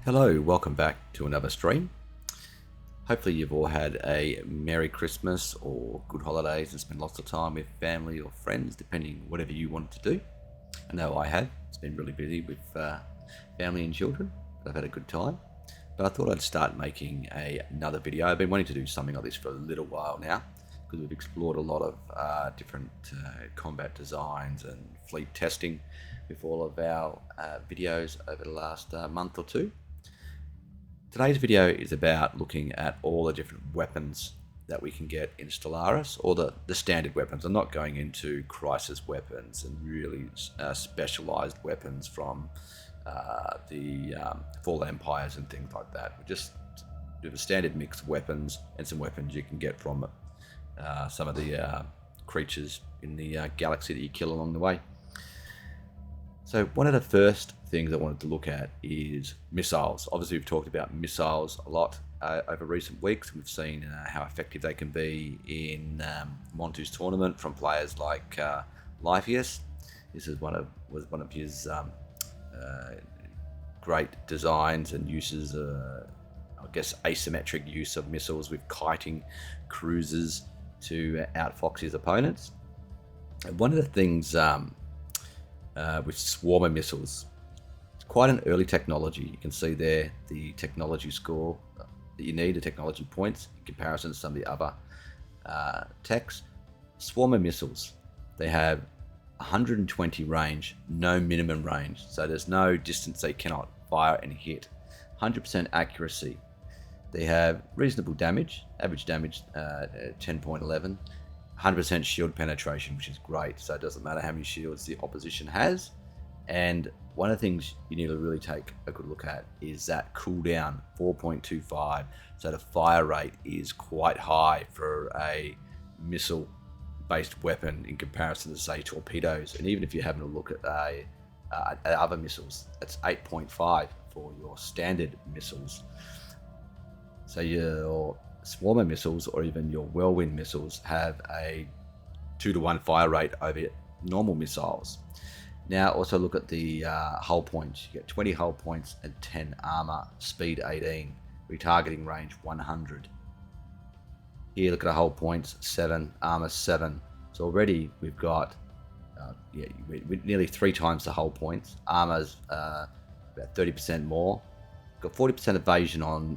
Hello, welcome back to another stream. Hopefully you've all had a Merry Christmas or good holidays and spent lots of time with family or friends, depending whatever you wanted to do. I know I have. It's been really busy with family and children, but I've had a good time. But I thought I'd start making another video. I've been wanting to do something like this for a little while now, because we've explored a lot of different combat designs and fleet testing with all of our videos over the last month or two. Today's video is about looking at all the different weapons that we can get in Stellaris, or the standard weapons. I'm not going into crisis weapons and really specialized weapons from the Fallen Empires and things like that. We just do the standard mixed weapons and some weapons you can get from some of the creatures in the galaxy that you kill along the way. So one of the first things I wanted to look at is missiles. Obviously, we've talked about missiles a lot over recent weeks. We've seen how effective they can be in Montu's tournament from players like Lypheus. This is one of his great designs and uses, I guess, asymmetric use of missiles with kiting cruisers to outfox his opponents. And one of the things with swarmer missiles, it's quite an early technology. You can see there the technology score that you need, the technology points, in comparison to some of the other techs. Swarmer missiles, they have 120 range, no minimum range, so there's no distance they cannot fire and hit. 100% accuracy. They have reasonable damage, average damage 10.11. 100% shield penetration, which is great, so it doesn't matter how many shields the opposition has. And one of the things you need to really take a good look at is that cooldown, 4.25. So the fire rate is quite high for a missile based weapon in comparison to, say, torpedoes. And even if you're having a look at other missiles, that's 8.5 for your standard missiles. So your swarmer missiles or even your whirlwind missiles have a 2-to-1 fire rate over normal missiles. Now also look at the hull points. You get 20 hull points and 10 armor, speed 18, retargeting range 100. Here look at the hull points, 7, armor 7. So already we've got nearly 3 times the hull points. Armor's about 30% more. Got 40% evasion on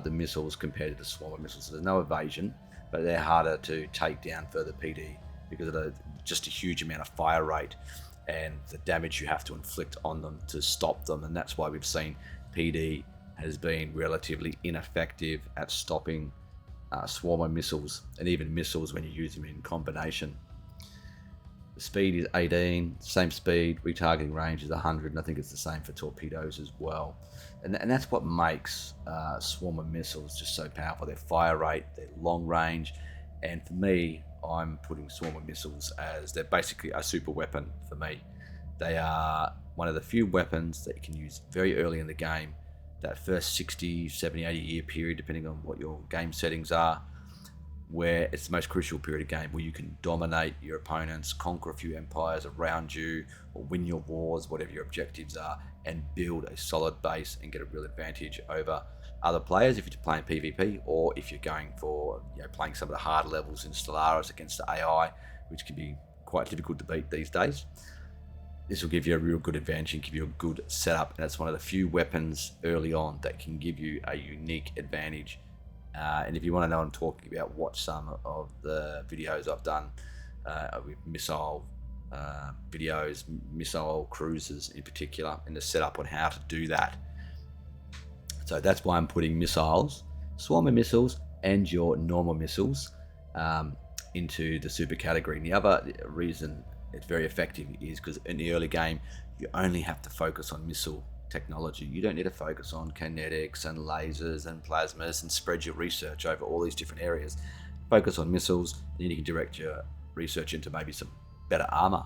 the missiles compared to the swarmer missiles. So there's no evasion, but they're harder to take down further PD because of just a huge amount of fire rate and the damage you have to inflict on them to stop them. And that's why we've seen PD has been relatively ineffective at stopping swarmer missiles, and even missiles when you use them in combination. The speed is 18, same speed, retargeting range is 100, and I think it's the same for torpedoes as well. And that's what makes swarmer missiles just so powerful. Their fire rate, their long range, and for me, I'm putting swarmer missiles as they're basically a super weapon for me. They are one of the few weapons that you can use very early in the game, that first 60, 70, 80 year period, depending on what your game settings are, where it's the most crucial period of game where you can dominate your opponents, conquer a few empires around you, or win your wars, whatever your objectives are, and build a solid base and get a real advantage over other players if you're playing PvP, or if you're going for playing some of the hard levels in Stellaris against the AI, which can be quite difficult to beat these days. This will give you a real good advantage and give you a good setup, and that's one of the few weapons early on that can give you a unique advantage. And if you want to know what I'm talking about, watch some of the videos I've done with missile videos, missile cruisers in particular, and the setup on how to do that. So that's why I'm putting missiles, swarmer missiles, and your normal missiles into the super category. And the other reason it's very effective is because in the early game, you only have to focus on missile technology. You don't need to focus on kinetics and lasers and plasmas and spread your research over all these different areas. Focus on missiles, and then you can direct your research into maybe some better armor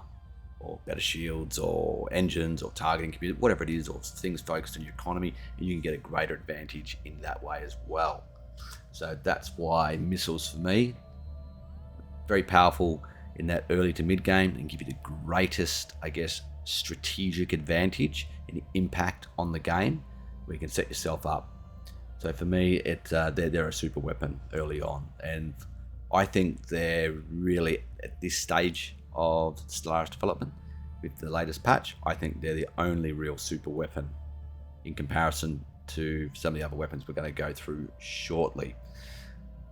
or better shields or engines or targeting computers, whatever it is, or things focused on your economy, and you can get a greater advantage in that way as well. So that's why missiles for me, very powerful in that early to mid game and give you the greatest, I guess, strategic advantage and impact on the game. where you can set yourself up. So for me, they're a super weapon early on, and I think they're really at this stage of Stellaris development with the latest patch. I think they're the only real super weapon in comparison to some of the other weapons we're going to go through shortly.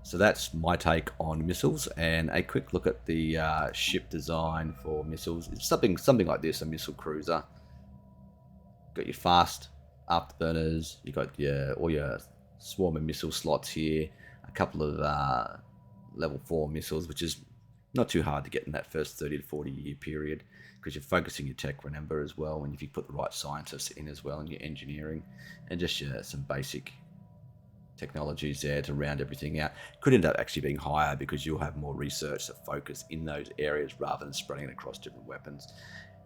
So that's my take on missiles, and a quick look at the ship design for missiles. It's something like this: a missile cruiser. Got your fast afterburners. You got all your swarm and missile slots here. A couple of level 4 missiles, which is not too hard to get in that first 30 to 40 year period, because you're focusing your tech, remember, as well, and if you put the right scientists in as well, and your engineering, and just some basic technologies there to round everything out. Could end up actually being higher because you'll have more research to focus in those areas rather than spreading it across different weapons.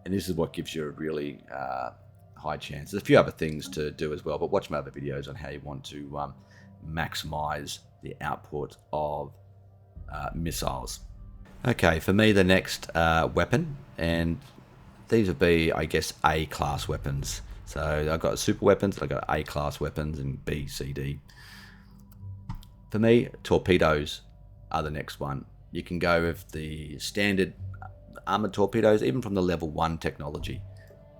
And this is what gives you a really high chance. There's a few other things to do as well, but watch my other videos on how you want to maximize the output of missiles. Okay, for me, the next weapon, and these would be, I guess, A-class weapons. So I've got super weapons, I've got A-class weapons, and B, C, D. For me, torpedoes are the next one. You can go with the standard armored torpedoes, even from the level 1 technology.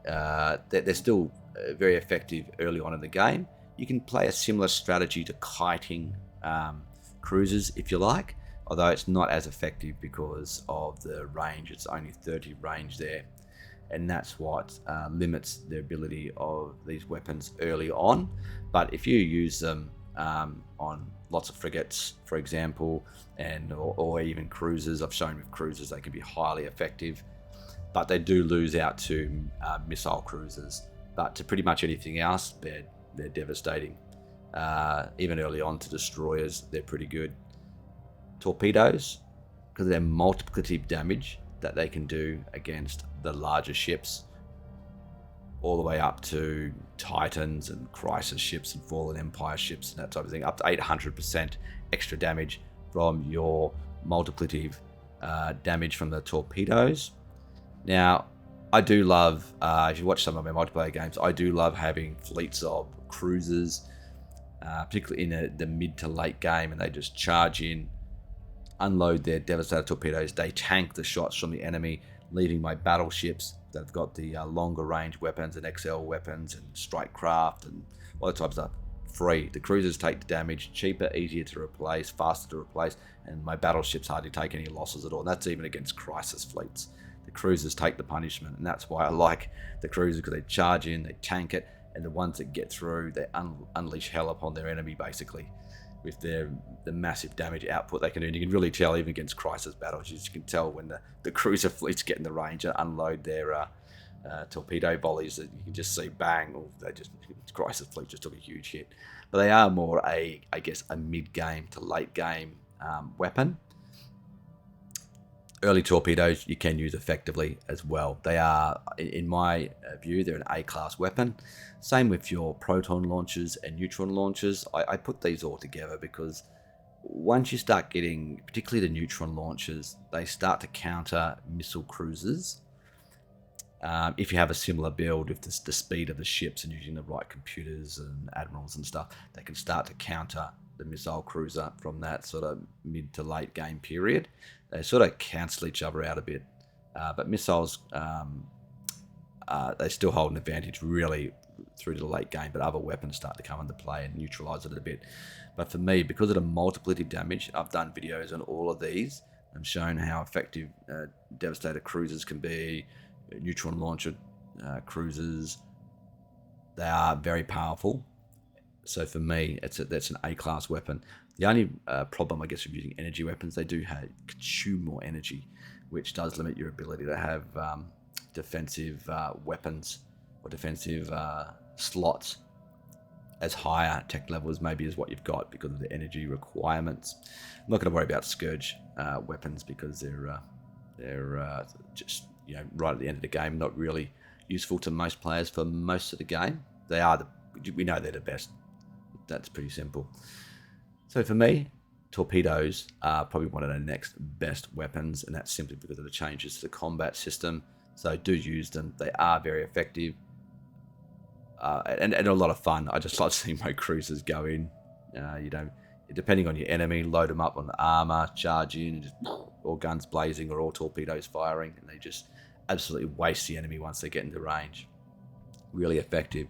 They're still very effective early on in the game. You can play a similar strategy to kiting cruisers if you like, although it's not as effective because of the range. It's only 30 range there, and that's what limits the ability of these weapons early on. But if you use them on lots of frigates, for example, or even cruisers, I've shown with cruisers they can be highly effective, but they do lose out to missile cruisers. But to pretty much anything else, they're devastating. Even early on to destroyers, they're pretty good. Torpedoes, because of their multiplicative damage that they can do against the larger ships, all the way up to Titans and Crisis ships and Fallen Empire ships and that type of thing, up to 800% extra damage from your multiplicative damage from the torpedoes. Now, I do love, if you watch some of my multiplayer games, I do love having fleets of cruisers, particularly in the mid to late game, and they just charge in, unload their devastator torpedoes. They tank the shots from the enemy, leaving my battleships that have got the longer range weapons and XL weapons and strike craft and all that type of stuff free. The cruisers take the damage, cheaper, easier to replace, faster to replace, and my battleships hardly take any losses at all. And that's even against crisis fleets. The cruisers take the punishment, and that's why I like the cruisers, because they charge in, they tank it, and the ones that get through, they unleash hell upon their enemy, basically, with the massive damage output they can do. And you can really tell, even against crisis battles, you can tell when the cruiser fleets get in the range and unload their torpedo volleys, that you can just see bang, or crisis fleet just took a huge hit. But they are more I guess a mid-game to late game weapon. Early torpedoes you can use effectively as well. They are, in my view, they're an A-class weapon. Same with your proton launchers and neutron launchers. I put these all together because once you start getting, particularly the neutron launchers, they start to counter missile cruisers. If you have a similar build with the speed of the ships and using the right computers and admirals and stuff, they can start to counter the missile cruiser from that sort of mid to late game period. They sort of cancel each other out a bit, but missiles, they still hold an advantage really through to the late game, but other weapons start to come into play and neutralize it a bit. But for me, because of the multiplicative damage, I've done videos on all of these and shown how effective Devastator cruisers can be, neutron launcher cruisers. They are very powerful. So for me, that's an A-class weapon. The only problem, I guess, with using energy weapons, they do consume more energy, which does limit your ability to have defensive weapons or defensive slots as higher tech levels maybe as what you've got because of the energy requirements. I'm not going to worry about Scourge weapons because they're just right at the end of the game, not really useful to most players for most of the game. We know they're the best. That's pretty simple. So for me, torpedoes are probably one of the next best weapons, and that's simply because of the changes to the combat system. So do use them. They are very effective. and a lot of fun. I just like seeing my cruisers go in. You know, depending on your enemy, load them up on the armor, charge in, and just all guns blazing or all torpedoes firing, and they just absolutely waste the enemy once they get into range. Really effective.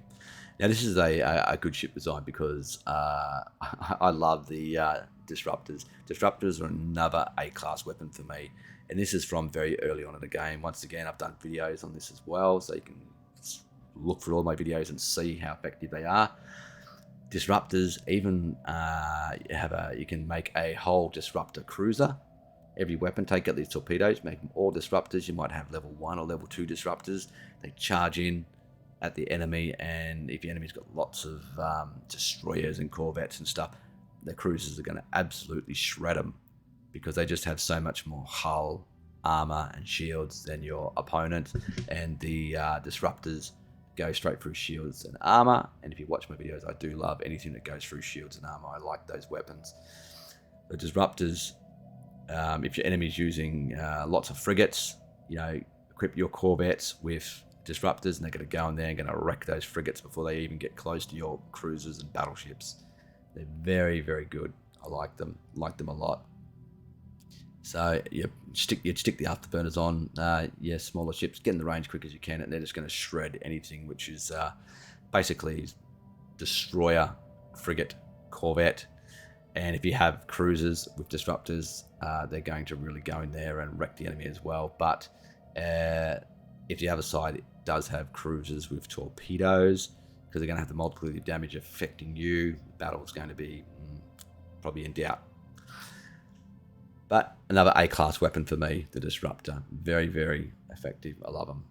Now this is a good ship design because I love the disruptors. Disruptors are another A-class weapon for me, and this is from very early on in the game. Once again, I've done videos on this as well, so you can look for all my videos and see how effective they are. Disruptors, even you can make a whole disruptor cruiser. Every weapon, take out these torpedoes, make them all disruptors. You might have level 1 or level 2 disruptors. They charge in at the enemy, and if the enemy's got lots of destroyers and corvettes and stuff, the cruisers are going to absolutely shred them because they just have so much more hull, armor, and shields than your opponent. And the disruptors go straight through shields and armor. And if you watch my videos, I do love anything that goes through shields and armor. I like those weapons. The disruptors, if your enemy's using lots of frigates, you know, equip your corvettes with disruptors, and they're going to go in there and going to wreck those frigates before they even get close to your cruisers and battleships. They're very, very good. I like them a lot. So you'd stick the Afterburners on, smaller ships, get in the range quick as you can, and they're just going to shred anything which is basically destroyer, frigate, corvette. And if you have cruisers with disruptors, they're going to really go in there and wreck the enemy as well. But if the other side does have cruisers with torpedoes, because they're going to have the multiplicative damage affecting you, the battle is going to be probably in doubt. But another A-class weapon for me, the Disruptor. Very, very effective. I love them.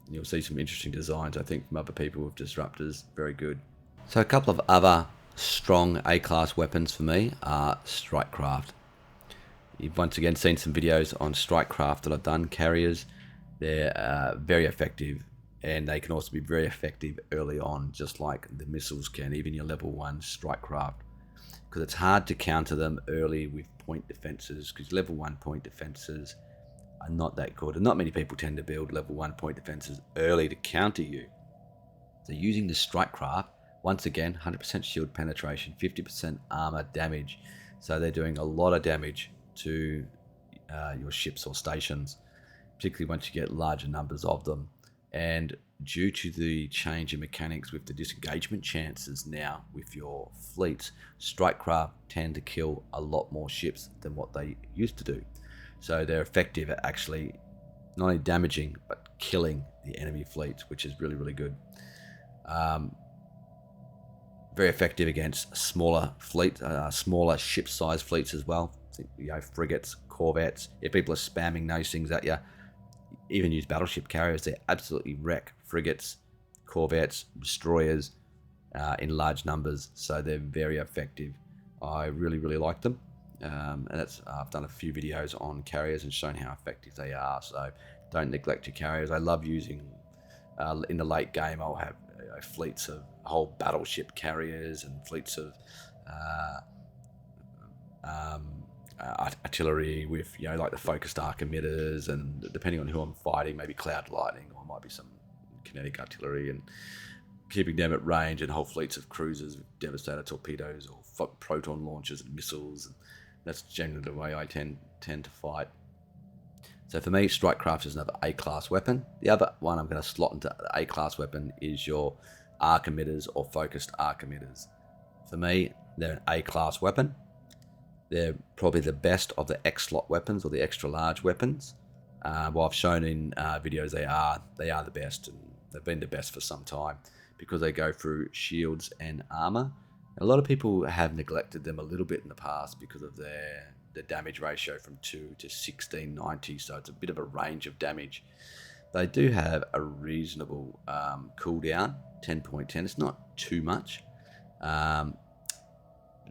And you'll see some interesting designs, I think, from other people with Disruptors. Very good. So a couple of other strong A-class weapons for me are Strikecraft. You've once again seen some videos on Strikecraft that I've done, carriers. They're very effective, and they can also be very effective early on, just like the missiles can, even your level 1 Strikecraft. Because it's hard to counter them early with point defenses, because level 1 point defenses are not that good, and not many people tend to build level 1 point defenses early to counter you. So using the Strikecraft, once again, 100% shield penetration, 50% armor damage, so they're doing a lot of damage to your ships or stations, particularly once you get larger numbers of them. And due to the change in mechanics with the disengagement chances now with your fleets, Strikecraft tend to kill a lot more ships than what they used to do. So they're effective at actually not only damaging but killing the enemy fleets, which is really, really good. Very effective against smaller fleets, smaller ship size fleets as well. You know, frigates, corvettes. If people are spamming those things at you, even use battleship carriers, they absolutely wreck frigates, corvettes, destroyers in large numbers. So they're very effective. I really, really like them. And I've done a few videos on carriers and shown how effective they are. So don't neglect your carriers. I love using, in the late game, I'll have fleets of whole battleship carriers and fleets of artillery with, you know, like the focused arc emitters, and depending on who I'm fighting, maybe cloud lightning, or might be some kinetic artillery, and keeping them at range, and whole fleets of cruisers with devastator torpedoes or proton launchers and missiles. And that's generally the way I tend to fight. So for me, Strikecraft is another A-class weapon. The other one I'm going to slot into the A-class weapon is your arc emitters or focused arc emitters. For me, they're an A-class weapon. They're probably the best of the X-slot weapons or the extra large weapons. Well, I've shown in videos they are the best, and they've been the best for some time because they go through shields and armor. A lot of people have neglected them a little bit in the past because of the damage ratio from 2 to 1690, so it's a bit of a range of damage. They do have a reasonable cooldown, 10.10. It's not too much.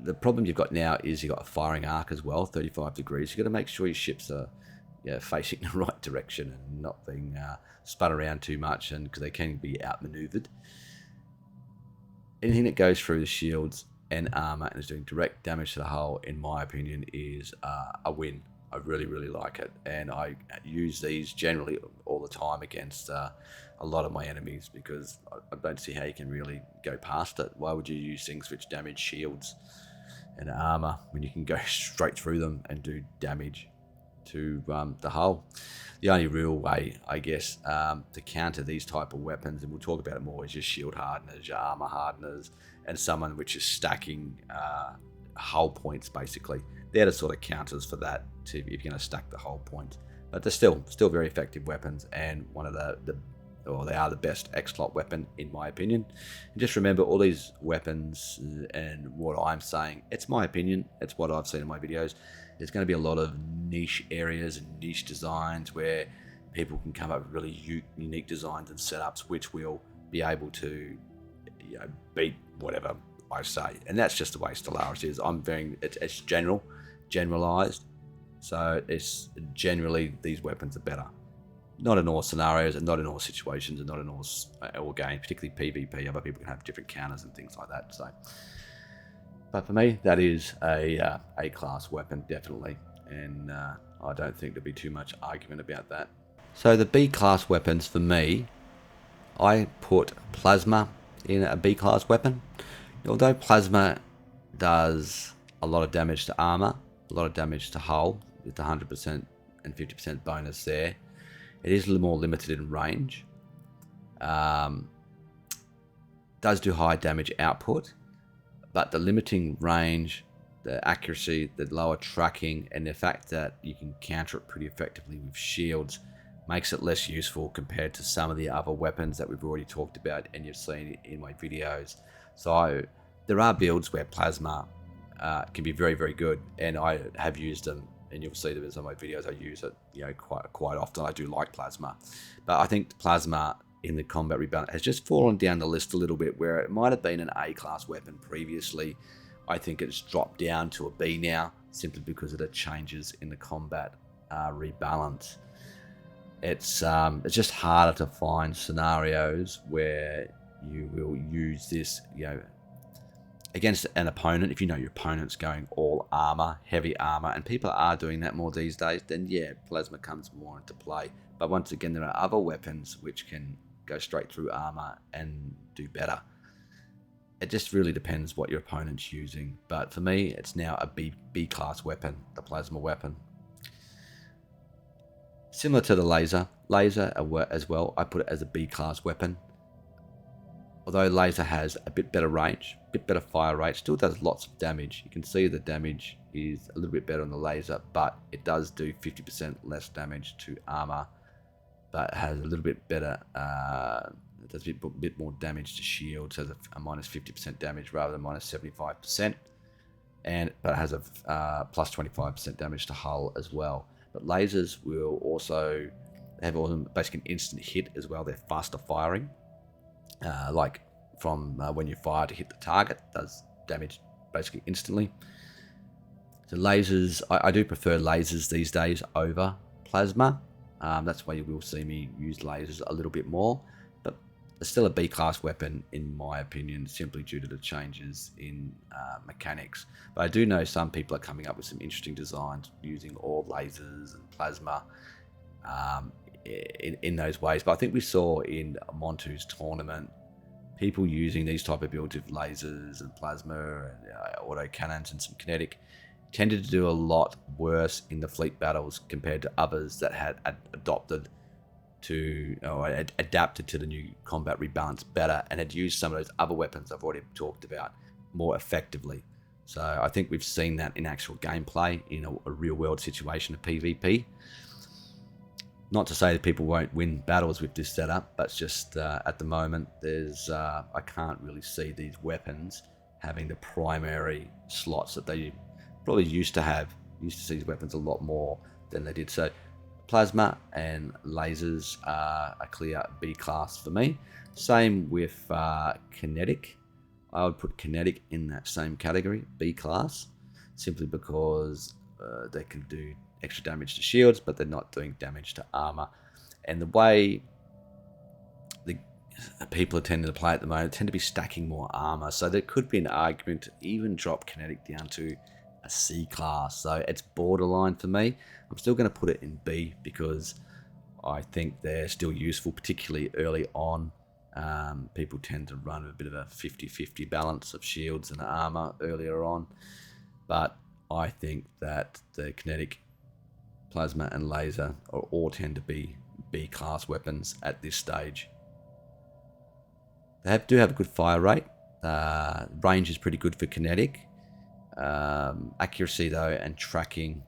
The problem you've got now is you've got a firing arc as well, 35 degrees. You've got to make sure your ships are facing the right direction and not being spun around too much, and because they can be outmaneuvered. Anything that goes through the shields and armor and is doing direct damage to the hull, in my opinion, is a win. I really, really like it, and I use these generally all the time against a lot of my enemies, because I don't see how you can really go past it. Why would you use things which damage shields and armor when you can go straight through them and do damage to the hull? The only real way, I guess, to counter these type of weapons, and we'll talk about it more, is your shield hardeners, your armor hardeners, and someone which is stacking hull points, basically. They're the sort of counters for that, if you're going to stack the hull points. But they're still very effective weapons, and one of they are the best X-Slot weapon, in my opinion. And just remember, all these weapons and what I'm saying, it's my opinion, it's what I've seen in my videos. There's going to be a lot of niche areas and niche designs where people can come up with really unique designs and setups which will be able to, beat whatever I say. And that's just the way Stellaris is. It's generalized, so it's generally these weapons are better. Not in all scenarios, and not in all situations, and not in all games, particularly PvP. Other people can have different counters and things like that. So, but for me, that is a class weapon, definitely, and I don't think there'll be too much argument about that. So the B class weapons for me, I put Plasma in a B class weapon. Although Plasma does a lot of damage to armor, a lot of damage to hull, with 100% and 50% bonus there, it is a little more limited in range. Does do high damage output, but the limiting range, the accuracy, the lower tracking, and the fact that you can counter it pretty effectively with shields makes it less useful compared to some of the other weapons that we've already talked about and you've seen in my videos. So there are builds where Plasma can be very, very good, and I have used them, and you'll see them in some of my videos. I use it, quite often. I do like Plasma, but I think Plasma in the combat rebalance has just fallen down the list a little bit, where it might have been an A class weapon previously. I think it's dropped down to a B now, simply because of the changes in the combat rebalance. It's just harder to find scenarios where you will use this, against an opponent. If you know your opponent's going all armor, heavy armor, and people are doing that more these days, then yeah, Plasma comes more into play. But once again, there are other weapons which can go straight through armor and do better. It just really depends what your opponent's using. But for me, it's now a B class weapon, the Plasma weapon. Similar to the laser as well, I put it as a B class weapon. Although laser has a bit better range, a bit better fire rate, still does lots of damage. You can see the damage is a little bit better on the laser, but it does do 50% less damage to armor, but it has a little bit better, it does a bit more damage to shields, has a minus 50% damage rather than minus 75%, but it has a plus 25% damage to hull as well. But lasers will also have basically an instant hit as well. They're faster firing. Like from when you fire to hit the target, does damage basically instantly. So lasers, I do prefer lasers these days over Plasma. That's why you will see me use lasers a little bit more, but it's still a B class weapon in my opinion, simply due to the changes in mechanics. But I do know some people are coming up with some interesting designs using all lasers and Plasma in those ways. But I think we saw in Montu's tournament people using these type of builds with lasers and Plasma and autocannons and some kinetic tended to do a lot worse in the fleet battles compared to others that had adapted to the new combat rebalance better and had used some of those other weapons I've already talked about more effectively. So I think we've seen that in actual gameplay in a real world situation of PvP. Not to say that people won't win battles with this setup, but it's just at the moment I can't really see these weapons having the primary slots that they probably used to have. Used to see these weapons a lot more than they did. So Plasma and lasers are a clear B class for me. Same with Kinetic. I would put Kinetic in that same category, B class, simply because they can do extra damage to shields, but they're not doing damage to armor. And the way the people are tending to play at the moment tend to be stacking more armor, so there could be an argument to even drop Kinetic down to a C class, so it's borderline for me. I'm still going to put it in B because I think they're still useful, particularly early on. People tend to run a bit of a 50-50 balance of shields and armor earlier on, but I think that the kinetic, plasma and laser all tend to be B class weapons at this stage. They do have a good fire rate. Range is pretty good for kinetic. Accuracy though and tracking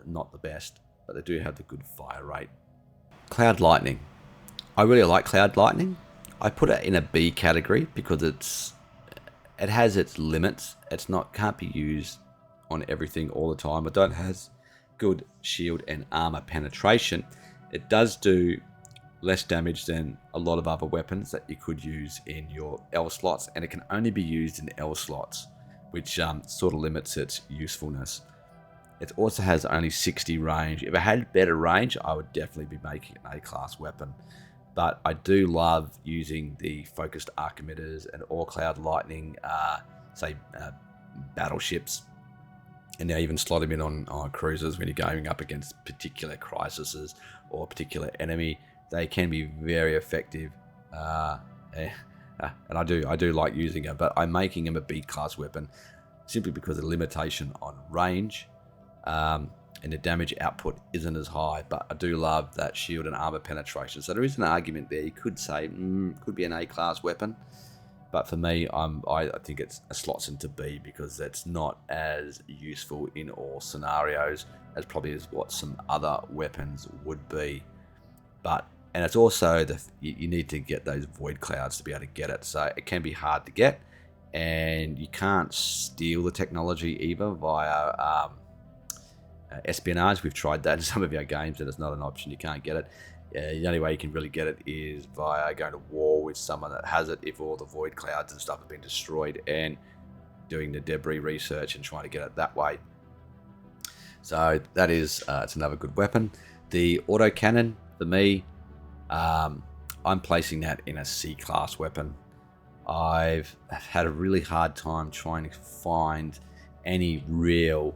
not the best, but they do have the good fire rate. Cloud lightning. I really like cloud lightning. I put it in a B category because it has its limits. Can't be used on everything all the time. It don't has good shield and armor penetration. It does do less damage than a lot of other weapons that you could use in your L slots, and it can only be used in L slots, which sort of limits its usefulness. It also has only 60 range. If it had better range, I would definitely be making an A-class weapon. But I do love using the focused arc emitters and all cloud lightning, battleships, and now even slot them in on cruisers when you're going up against particular crises or a particular enemy. They can be very effective, and I do like using them. But I'm making them a B-class weapon simply because of the limitation on range, and the damage output isn't as high. But I do love that shield and armor penetration. So there is an argument there. You could say could be an A-class weapon, but for me, I think it slots into B because it's not as useful in all scenarios as probably as what some other weapons would be. And it's also you need to get those void clouds to be able to get it, so it can be hard to get, and you can't steal the technology either via espionage. We've tried that in some of our games, and it's not an option. You can't get it. The only way you can really get it is via going to war with someone that has it, if all the void clouds and stuff have been destroyed, and doing the debris research and trying to get it that way. So that is it's another good weapon. The autocannon, for me, I'm placing that in a C-class weapon. I've had a really hard time trying to find any real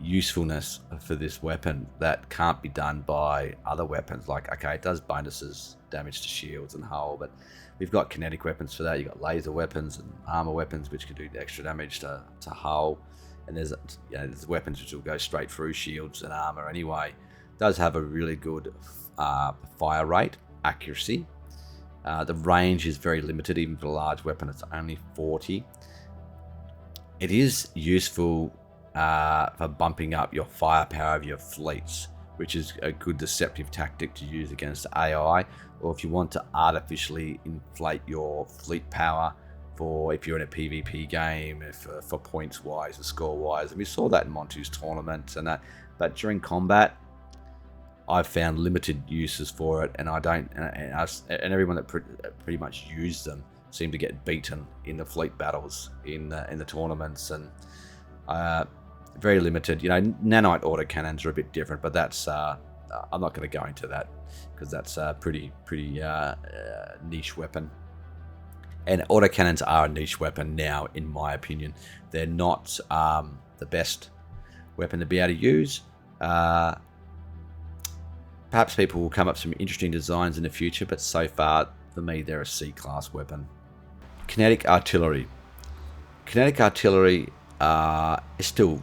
usefulness for this weapon that can't be done by other weapons. Like, okay, it does bonuses, damage to shields and hull, but we've got kinetic weapons for that. You've got laser weapons and armor weapons which can do extra damage to hull, and there's weapons which will go straight through shields and armor anyway. It does have a really good fire rate, accuracy. The range is very limited, even for a large weapon. It's only 40. It is useful for bumping up your firepower of your fleets, which is a good deceptive tactic to use against AI, or if you want to artificially inflate your fleet power for if you're in a PvP game, for points wise or score wise. And we saw that in Montu's tournament and that, but during combat I've found limited uses for it, and I don't, and everyone that pretty much used them seemed to get beaten in the fleet battles in the tournaments, and very limited. You know, nanite autocannons are a bit different, but that's I'm not going to go into that because that's a pretty niche weapon. And autocannons are a niche weapon now, in my opinion. They're not the best weapon to be able to use. Perhaps people will come up with some interesting designs in the future, but so far, for me, they're a C-class weapon. Kinetic Artillery. Kinetic Artillery is still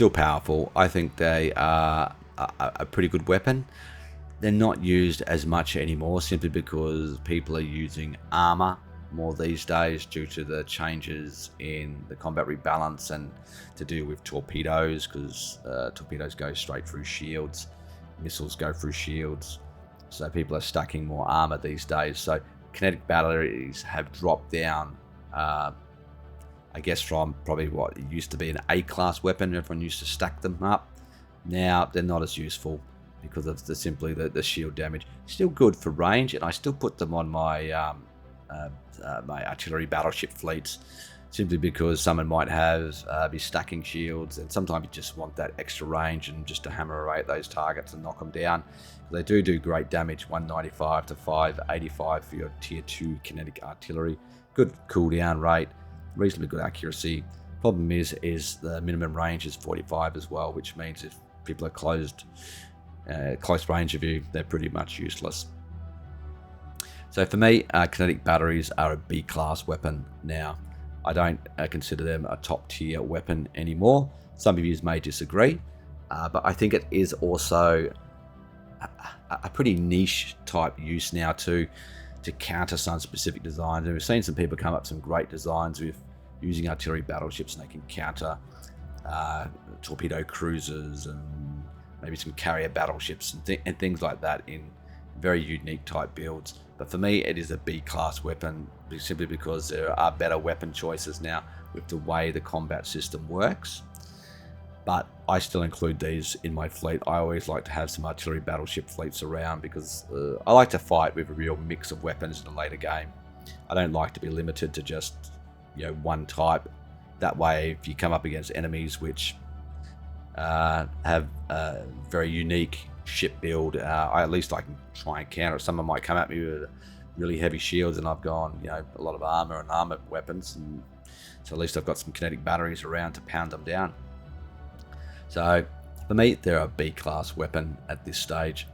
powerful. I think they are a pretty good weapon. They're not used as much anymore, simply because people are using armor more these days due to the changes in the combat rebalance and to do with torpedoes, because torpedoes go straight through shields. Missiles go through shields, so people are stacking more armor these days. So kinetic batteries have dropped down, I guess, from probably what it used to be an A-class weapon. Everyone used to stack them up. Now they're not as useful because of the shield damage. Still good for range, and I still put them on my my artillery battleship fleets, simply because someone might be stacking shields, and sometimes you just want that extra range and just to hammer away at those targets and knock them down. They do great damage, 195 to 585 for your tier 2 kinetic artillery. Good cooldown rate, reasonably good accuracy, Problem is the minimum range is 45 as well, which means if people are close range of you, they're pretty much useless. So for me, kinetic batteries are a B-class weapon now. I don't consider them a top-tier weapon anymore. Some of you may disagree, but I think it is also a pretty niche type use now to counter some specific designs. And we've seen some people come up with some great designs with using artillery battleships, and they can counter torpedo cruisers and maybe some carrier battleships and things like that in very unique type builds. But for me, it is a B-class weapon simply because there are better weapon choices now with the way the combat system works. But I still include these in my fleet. I always like to have some artillery battleship fleets around because I like to fight with a real mix of weapons in a later game. I don't like to be limited to just one type. That way, if you come up against enemies which have a very unique ship build, I can try and counter it. Someone might come at me with really heavy shields, and I've gone, a lot of armor and armored weapons, and so at least I've got some kinetic batteries around to pound them down. So for me, they're a B-class weapon at this stage.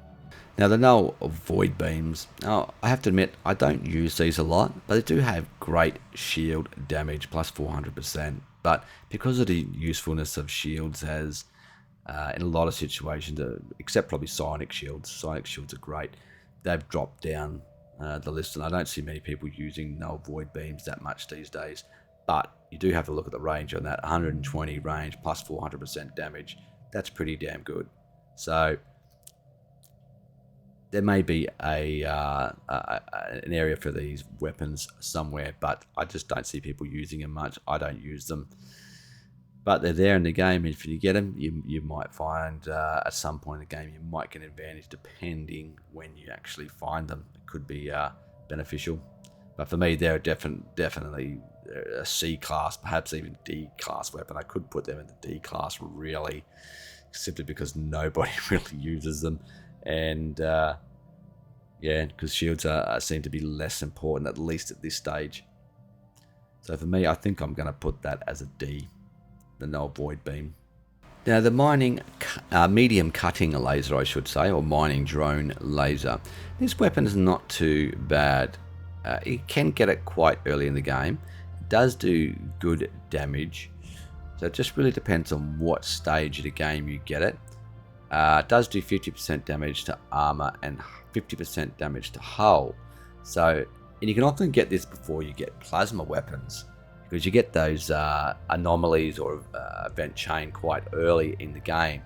Now the Null void beams. Now I have to admit I don't use these a lot, but they do have great shield damage, plus 400%. But because of the usefulness of shields, as in a lot of situations, except probably Psionic shields are great. They've dropped down the list, and I don't see many people using Null void beams that much these days. But you do have to look at the range on that. 120 range plus 400% damage. That's pretty damn good. So there may be an area for these weapons somewhere, but I just don't see people using them much. I don't use them. But they're there in the game. If you get them, you might find at some point in the game you might get an advantage depending when you actually find them. It could be beneficial. But for me, they're definitely a C-class, perhaps even D-class weapon. I could put them in the D-class really, simply because nobody really uses them. And because shields seem to be less important, at least at this stage. So for me, I think I'm going to put that as a D, the Null void beam. Now the mining, medium cutting laser, I should say, or mining drone laser. This weapon is not too bad. You can get it quite early in the game. It does do good damage. So it just really depends on what stage of the game you get it. It does do 50% damage to armor and 50% damage to hull. So, and you can often get this before you get plasma weapons, because you get those anomalies or event chain quite early in the game.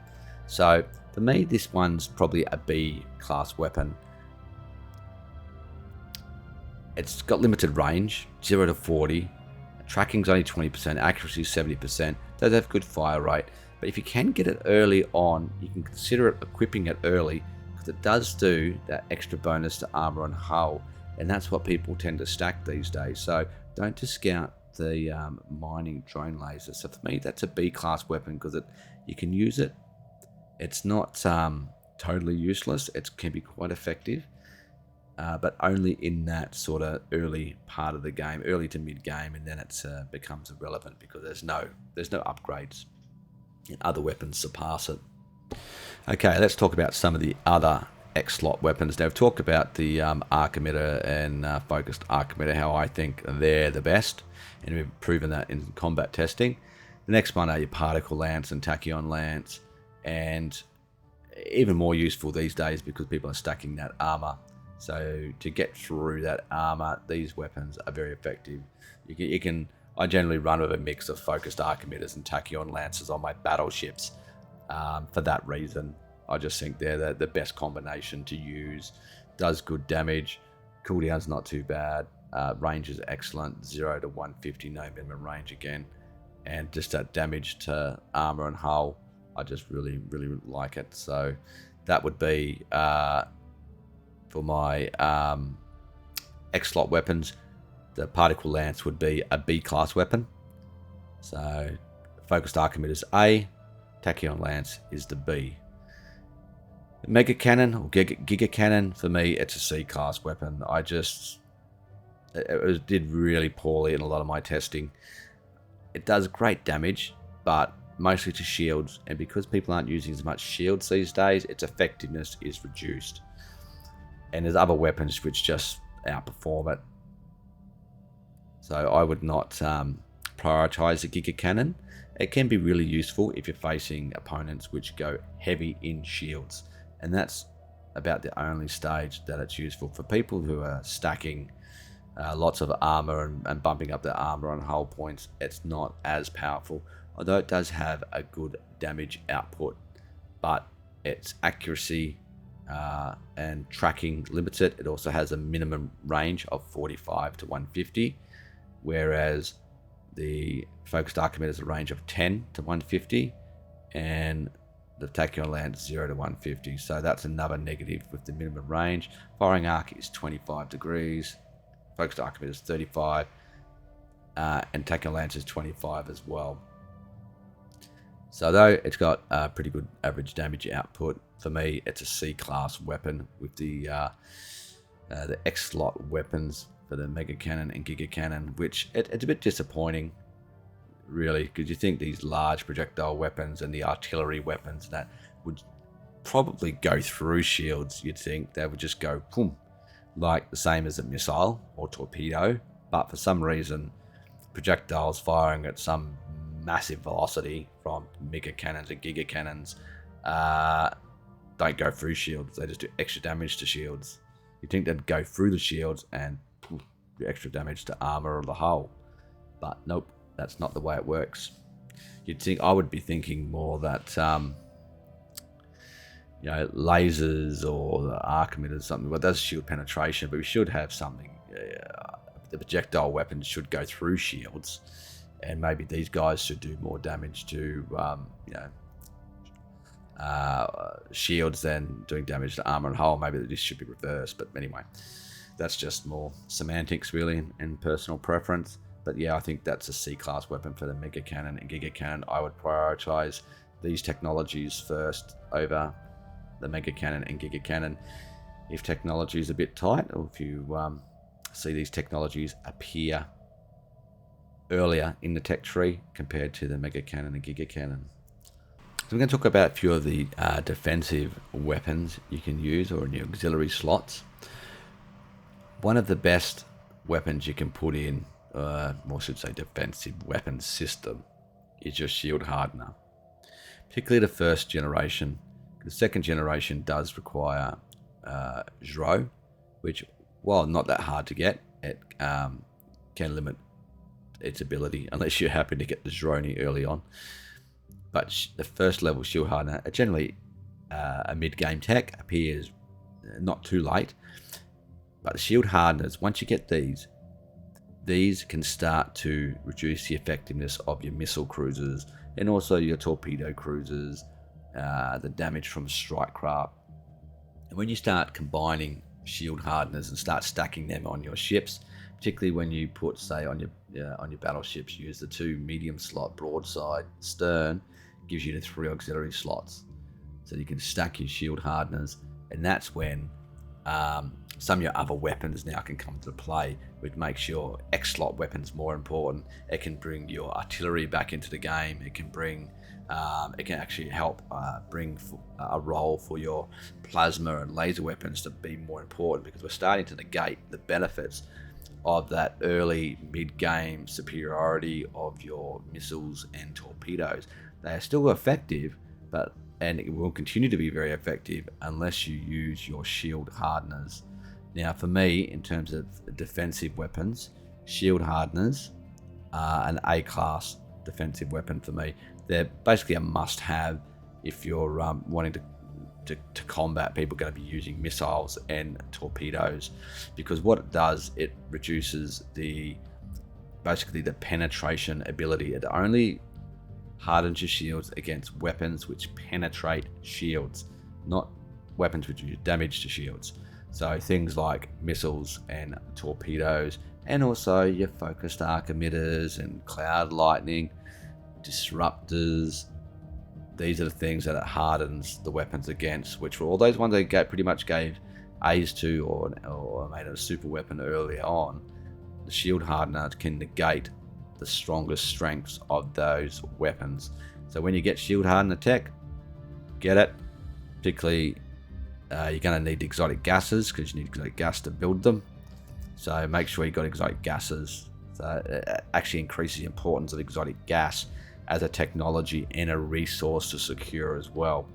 So for me, this one's probably a B class weapon. It's got limited range, 0 to 40. Tracking's only 20%, accuracy 70%. Does have good fire rate. But if you can get it early on, you can consider equipping it early, because it does do that extra bonus to armor and hull. And that's what people tend to stack these days. So don't discount the mining drone laser. So for me, that's a B class weapon because you can use it. It's not totally useless. It can be quite effective. But only in that sort of early part of the game, early to mid game, and then it becomes irrelevant because there's no upgrades, and other weapons surpass it. Okay, let's talk about some of the other X-slot weapons. Now, we've talked about the arc emitter and focused arc emitter, how I think they're the best, and we've proven that in combat testing. The next one are your particle lance and tachyon lance, and even more useful these days because people are stacking that armor. So to get through that armor, these weapons are very effective. I generally run with a mix of focused arc emitters and tachyon lances on my battleships. For that reason, I just think they're the best combination to use. Does good damage, cooldown's not too bad, range is excellent, 0 to 150, no minimum range again, and just that damage to armor and hull, I just really like it. So that would be for my X-slot weapons. The particle lance would be a B class weapon. So focused arc emitter is A, tachyon lance is the B. The mega cannon or giga cannon, for me, it's a C class weapon. It did really poorly in a lot of my testing. it does great damage, but mostly to shields, and because people aren't using as much shields these days, its effectiveness is reduced. And there's other weapons which just outperform it. So I would not prioritize the Giga Cannon. It can be really useful if you're facing opponents which go heavy in shields, and that's about the only stage that it's useful. For people who are stacking lots of armor and bumping up their armor on hull points, it's not as powerful, although it does have a good damage output, but its accuracy and tracking limits it. It also has a minimum range of 45 to 150, whereas the Focused Archimedes has a range of 10 to 150, and the Tachyon Lance 0 to 150. So that's another negative with the minimum range. Firing arc is 25 degrees, Focused Archimedes is 35, and Tachyon Lance is 25 as well. So though it's got a pretty good average damage output, for me it's a C-class weapon with the X-slot weapons for the Mega Cannon and Giga Cannon, which it's a bit disappointing, really, because you think these large projectile weapons and the artillery weapons that would probably go through shields, you'd think they would just go boom, like the same as a missile or torpedo, but for some reason projectiles firing at some massive velocity from Mega Cannons and Giga Cannons don't go through shields. They just do extra damage to shields. You'd think they'd go through the shields and do extra damage to armor or the hull, but nope, that's not the way it works. You'd think, I would be thinking more that lasers or the arc emitters or something, well, that's shield penetration, but we should have something, the projectile weapons should go through shields, and maybe these guys should do more damage to shields than doing damage to armor and hull. Maybe this should be reversed, but anyway, that's just more semantics really and personal preference. But yeah, I think that's a C-class weapon for the Mega Cannon and Giga Cannon. I would prioritize these technologies first over the Mega Cannon and Giga Cannon. If technology is a bit tight, or if you see these technologies appear earlier in the tech tree compared to the Mega Cannon and Giga Cannon. So we're going to talk about a few of the defensive weapons you can use, or in your auxiliary slots. One of the best weapons you can put in, or should say defensive weapons system, is your Shield Hardener. Particularly the first generation. The second generation does require Zhro, which, while not that hard to get, it can limit its ability unless you're happy to get the Zhroni early on. But the first level Shield Hardener, generally a mid-game tech, appears not too late. But the Shield Hardeners, once you get these can start to reduce the effectiveness of your missile cruisers and also your torpedo cruisers, the damage from strike craft. And when you start combining Shield Hardeners and start stacking them on your ships, particularly when you put, say, on your battleships, use the 2 medium slot broadside stern, gives you the 3 auxiliary slots, so you can stack your Shield Hardeners, and that's when some of your other weapons now can come to play, which makes your X-slot weapons more important. It can bring your artillery back into the game. It can bring, it can actually help bring a role for your plasma and laser weapons to be more important, because we're starting to negate the benefits of that early mid-game superiority of your missiles and torpedoes. They are still effective, and it will continue to be very effective unless you use your Shield Hardeners. Now, for me, in terms of defensive weapons, Shield Hardeners are an A-class defensive weapon for me. They're basically a must-have if you're wanting to combat people going to be using missiles and torpedoes, because what it does, it reduces basically the penetration ability. It only hardens your shields against weapons which penetrate shields, not weapons which do damage to shields. So things like missiles and torpedoes, and also your focused arc emitters and cloud lightning, disruptors. These are the things that it hardens the weapons against, which were all those ones they pretty much gave A's to, or made it a super weapon earlier on. The Shield Hardener can negate the strongest strengths of those weapons. So when you get shield hardener tech, get it. Particularly, you're going to need exotic gases, because you need exotic gas to build them. So make sure you've got exotic gases. So it actually increases the importance of exotic gas as a technology and a resource to secure as well.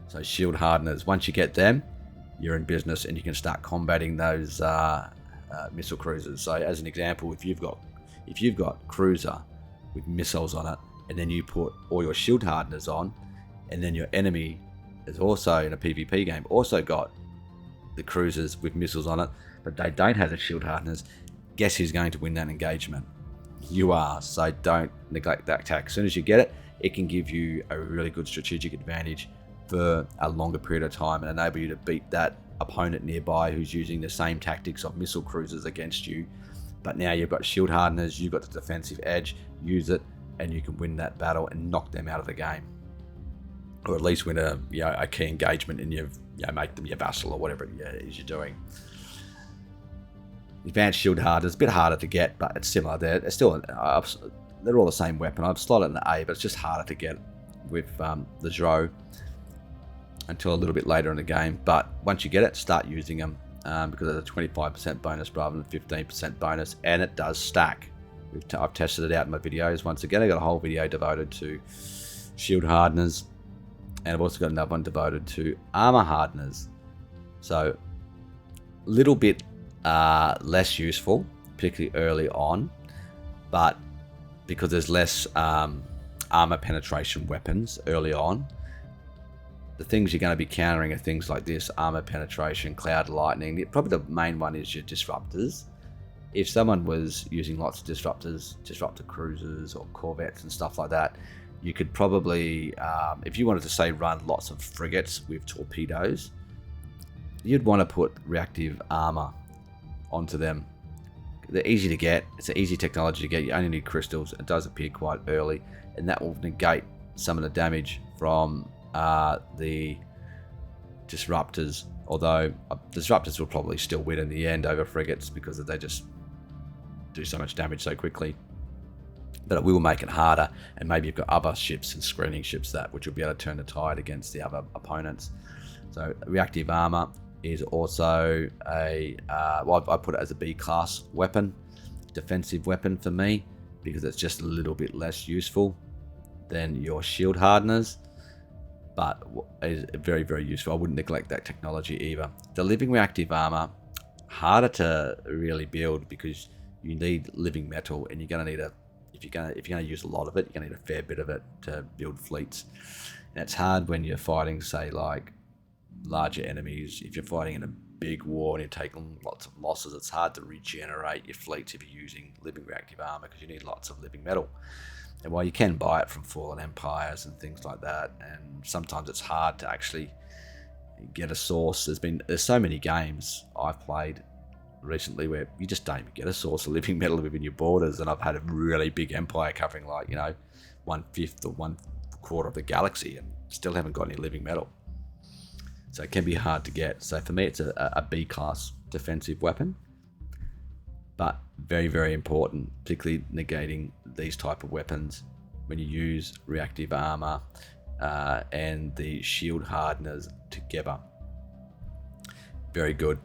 So shield hardeners, once you get them, you're in business and you can start combating those missile cruisers. So as an example, if you've got cruiser with missiles on it, and then you put all your shield hardeners on, and then your enemy is also in a PvP game also got the cruisers with missiles on it, but they don't have the shield hardeners, guess who's going to win that engagement? You are. So don't neglect that attack. As soon as you get it, it can give you a really good strategic advantage for a longer period of time and enable you to beat that opponent nearby who's using the same tactics of missile cruisers against you. But now you've got shield hardeners, you've got the defensive edge, use it, and you can win that battle and knock them out of the game. Or at least win a key engagement and make them your vassal or whatever it is you're doing. Advanced shield hardeners, a bit harder to get, but it's similar. They're all the same weapon. I've slotted in the A, but it's just harder to get with the Dro until a little bit later in the game. But once you get it, start using them because it's a 25% bonus rather than 15% bonus, and it does stack. I've tested it out in my videos. Once again, I got a whole video devoted to shield hardeners, and I've also got another one devoted to armor hardeners. So a little bit less useful, particularly early on, but because there's less armor penetration weapons early on, the things you're going to be countering are things like this: armor penetration, cloud lightning. Probably the main one is your disruptors. If someone was using lots of disruptor cruisers or corvettes and stuff like that, you could probably, if you wanted to say run lots of frigates with torpedoes, you'd want to put reactive armor onto them. They're easy to get. It's an easy technology to get. You only need crystals. It does appear quite early, and that will negate some of the damage from the disruptors. Although disruptors will probably still win in the end over frigates because they just do so much damage so quickly. But it will make it harder, and maybe you've got other ships and screening ships which will be able to turn the tide against the other opponents. So reactive armor is also I put it as a B class weapon, defensive weapon for me, because it's just a little bit less useful than your shield hardeners, but is very, very useful. I wouldn't neglect that technology either. The living reactive armor, harder to really build because you need living metal, and you're going to need if you're going to use a lot of it, you're going to need a fair bit of it to build fleets. And it's hard when you're fighting, say, like larger enemies. If you're fighting in a big war and you're taking lots of losses, it's hard to regenerate your fleets if you're using living reactive armor, because you need lots of living metal. And while you can buy it from fallen empires and things like that, and sometimes it's hard to actually get a source. There's so many games I've played recently where you just don't even get a source of living metal within your borders, and I've had a really big empire covering 1/5 or 1/4 of the galaxy and still haven't got any living metal. So it can be hard to get. So for me, it's a B class defensive weapon, but very, very important, particularly negating these type of weapons when you use reactive armor and the shield hardeners together. Very good.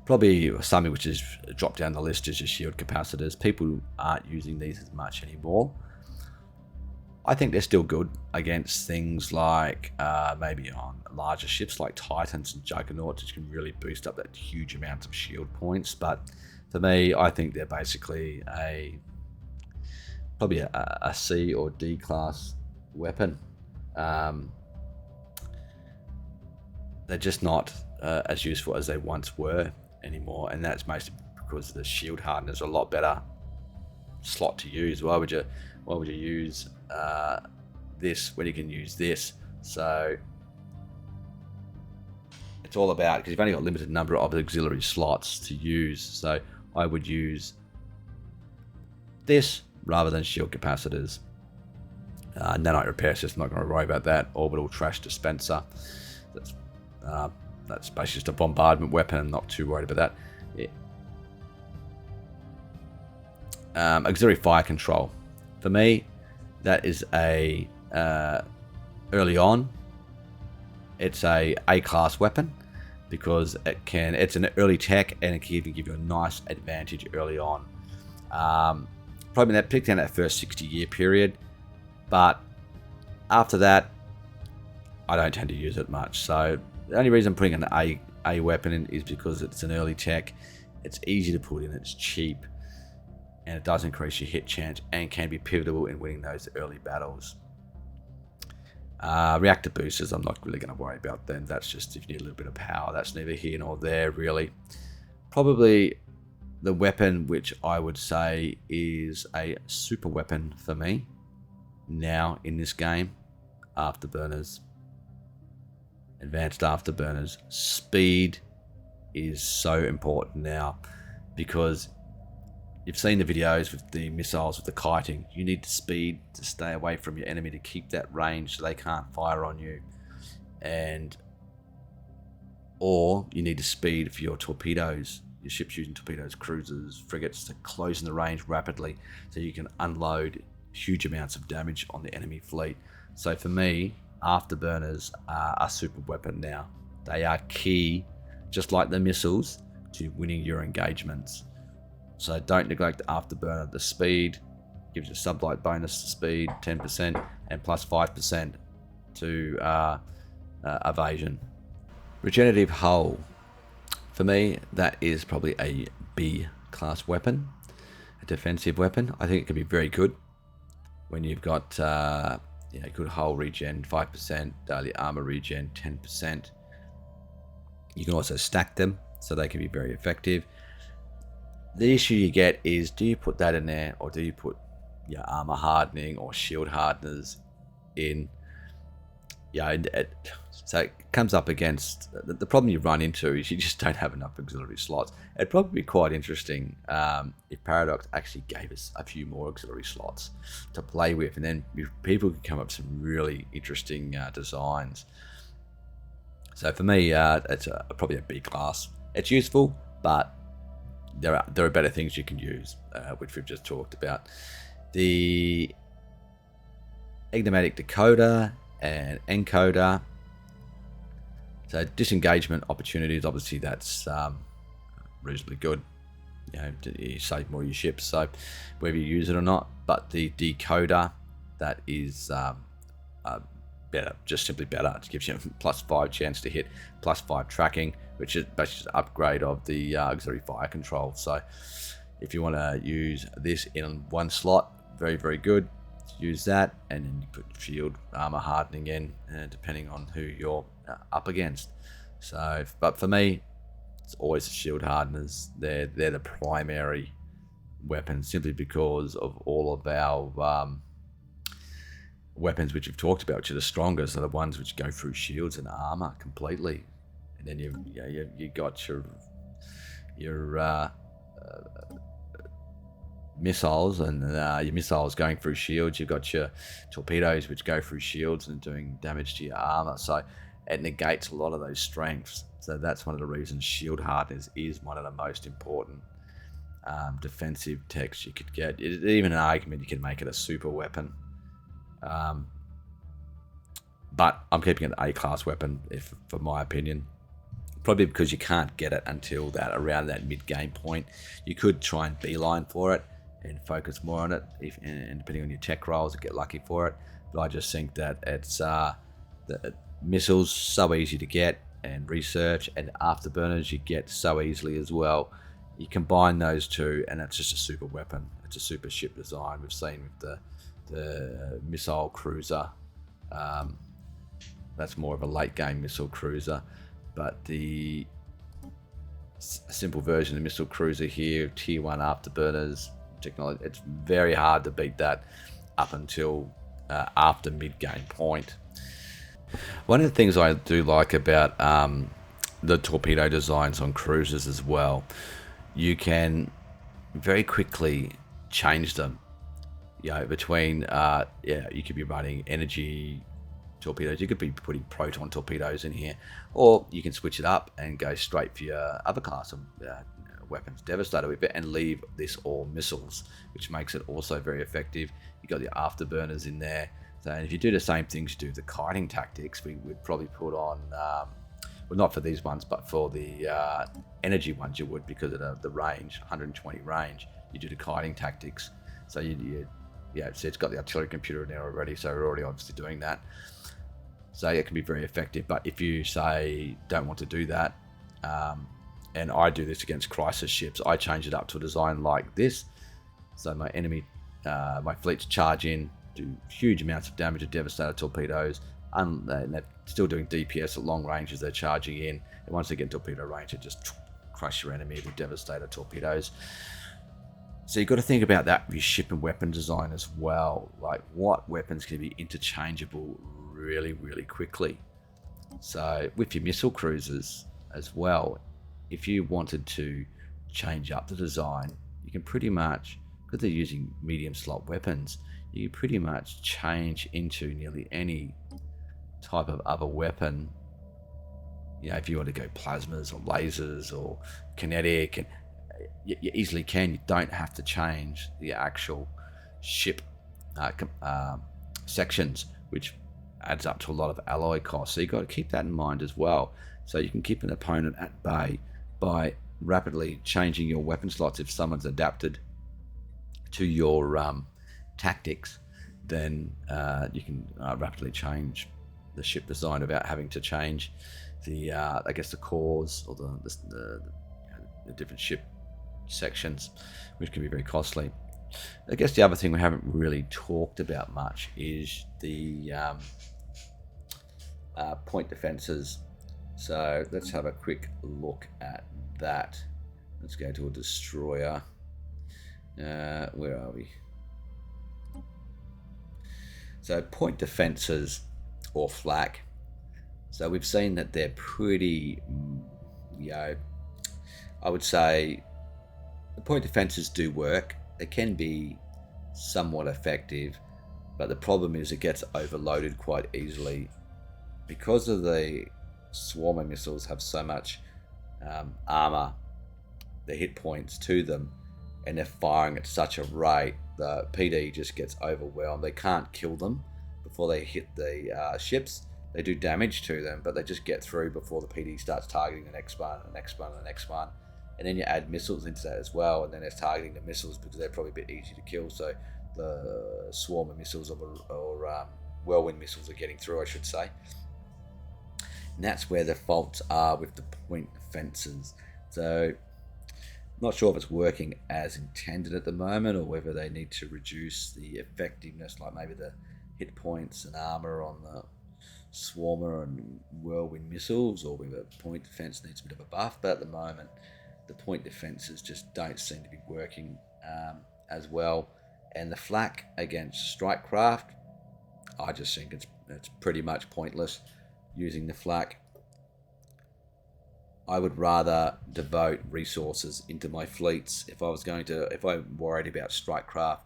Probably something which has dropped down the list is your shield capacitors. People aren't using these as much anymore. I think they're still good against things like maybe on larger ships like Titans and Juggernauts, which can really boost up that huge amount of shield points. But for me, I think they're basically probably a C or D class weapon. They're just not as useful as they once were anymore, and that's mostly because the shield hardener is a lot better slot to use. Why would you use this when you can use this? So it's all about, because you've only got a limited number of auxiliary slots to use, so I would use this rather than shield capacitors. Nanite repair system, not going to worry about that. Orbital trash dispenser, that's basically just a bombardment weapon. I'm not too worried about that. auxiliary fire control. For me, that is a early on. It's a class weapon because it's an early tech and it can even give you a nice advantage early on. Probably that picked down that first 60-year period, but after that, I don't tend to use it much. So the only reason I'm putting an A weapon in is because it's an early tech. It's easy to put in, it's cheap, and it does increase your hit chance and can be pivotal in winning those early battles. Reactor boosters, I'm not really going to worry about them. That's just if you need a little bit of power. That's neither here nor there, really. Probably the weapon which I would say is a super weapon for me now in this game, Afterburners. Advanced Afterburners. Speed is so important now because you've seen the videos with the missiles, with the kiting. You need the speed to stay away from your enemy to keep that range so they can't fire on you. Or you need the speed for your torpedoes, your ships using torpedoes, cruisers, frigates to close in the range rapidly so you can unload huge amounts of damage on the enemy fleet. So for me, Afterburners are a super weapon now. They are key, just like the missiles, to winning your engagements. So don't neglect the Afterburner. The speed gives you a sublight bonus to speed, 10%, and plus 5% to evasion. Regenerative hull. For me, that is probably a B class weapon, a defensive weapon. I think it can be very good when you've got good hull regen, 5%, daily armor regen, 10%. You can also stack them, so they can be very effective. The issue you get is, do you put that in there, or do you put your armor hardening or shield hardeners in? So it comes up against the problem you run into is you just don't have enough auxiliary slots. It'd probably be quite interesting if Paradox actually gave us a few more auxiliary slots to play with, and then people could come up with some really interesting designs. So for me, it's probably a B class. It's useful, but there are better things you can use, which we've just talked about. The Enigmatic Decoder and Encoder. So disengagement opportunities, obviously that's reasonably good. You save more of your ships, so whether you use it or not. But the decoder, that is better, just simply better. It gives you a +5 chance to hit, +5 tracking, which is basically an upgrade of the auxiliary fire control. So if you want to use this in one slot, very, very good. Use that, and then you put shield armor hardening in, depending on who you're up against. So, but for me, it's always the shield hardeners. They're the primary weapon, simply because of all of our weapons which we've talked about, which are the strongest, are the ones which go through shields and armor completely. And then you got your missiles, and your missiles going through shields. You've got your torpedoes which go through shields and doing damage to your armor. So it negates a lot of those strengths. So that's one of the reasons shield hardness is one of the most important defensive techs you could get. Even an argument you can make it a super weapon. But I'm keeping it an A-class weapon, for my opinion. Probably because you can't get it until around that mid-game point. You could try and beeline for it and focus more on it, and depending on your tech rolls, get lucky for it. But I just think that it's the missiles so easy to get and research, and Afterburners you get so easily as well. You combine those two, and it's just a super weapon. It's a super ship design. We've seen with the missile cruiser. That's more of a late game missile cruiser, but the simple version of the missile cruiser here, tier 1 Afterburners technology, it's very hard to beat that up until after mid-game point. One of the things I do like about the torpedo designs on cruisers as well, you can very quickly change them. Between you could be running energy torpedoes, you could be putting proton torpedoes in here, or you can switch it up and go straight for your other class of weapons devastator with it, and leave this all missiles, which makes it also very effective. You got the Afterburners in there. So if you do the same things you do the kiting tactics, we would probably put on, well, not for these ones, but for the energy ones you would, because of the range, 120 range, you do the kiting tactics. So yeah, so it's got the artillery computer in there already, so we're already obviously doing that. So it can be very effective. But if you say don't want to do that, and I do this against crisis ships, I change it up to a design like this. So my enemy, my fleets charge in, do huge amounts of damage to devastator torpedoes, and they're still doing DPS at long range as they're charging in. And once they get torpedo range, it just crush your enemy with devastator torpedoes. So you've got to think about that with your ship and weapon design as well. Like, what weapons can be interchangeable really, really quickly? So with your missile cruisers as well, if you wanted to change up the design, you can pretty much, because they're using medium slot weapons, you can pretty much change into nearly any type of other weapon. You know, if you want to go plasmas or lasers or kinetic, and you easily can. You don't have to change the actual ship sections, which adds up to a lot of alloy costs. So you've got to keep that in mind as well. So you can keep an opponent at bay by rapidly changing your weapon slots. If someone's adapted to your tactics, then you can rapidly change the ship design without having to change the I guess the cores or the different ship sections, which can be very costly. I guess the other thing we haven't really talked about much is the point defenses. So let's have a quick look at that. Let's go to a destroyer. Where are we? So point defenses, or flak. So we've seen that they're pretty, I would say the point defenses do work. They can be somewhat effective, but the problem is it gets overloaded quite easily because of the swarmer missiles have so much armor, the hit points to them, and they're firing at such a rate, the PD just gets overwhelmed. They can't kill them before they hit the ships. They do damage to them, but they just get through before the PD starts targeting the next one, the next one, the next one. And then you add missiles into that as well, and then it's targeting the missiles because they're probably a bit easy to kill. So the swarmer missiles or whirlwind missiles are getting through, I should say. And that's where the faults are with the point defenses. So not sure if it's working as intended at the moment, or whether they need to reduce the effectiveness, like maybe the hit points and armor on the swarmer and whirlwind missiles, or whether point defense needs a bit of a buff. But at the moment, the point defenses just don't seem to be working as well. And the flak against strike craft, I just think it's pretty much pointless using the flak. I would rather devote resources into my fleets. If I'm worried about strike craft,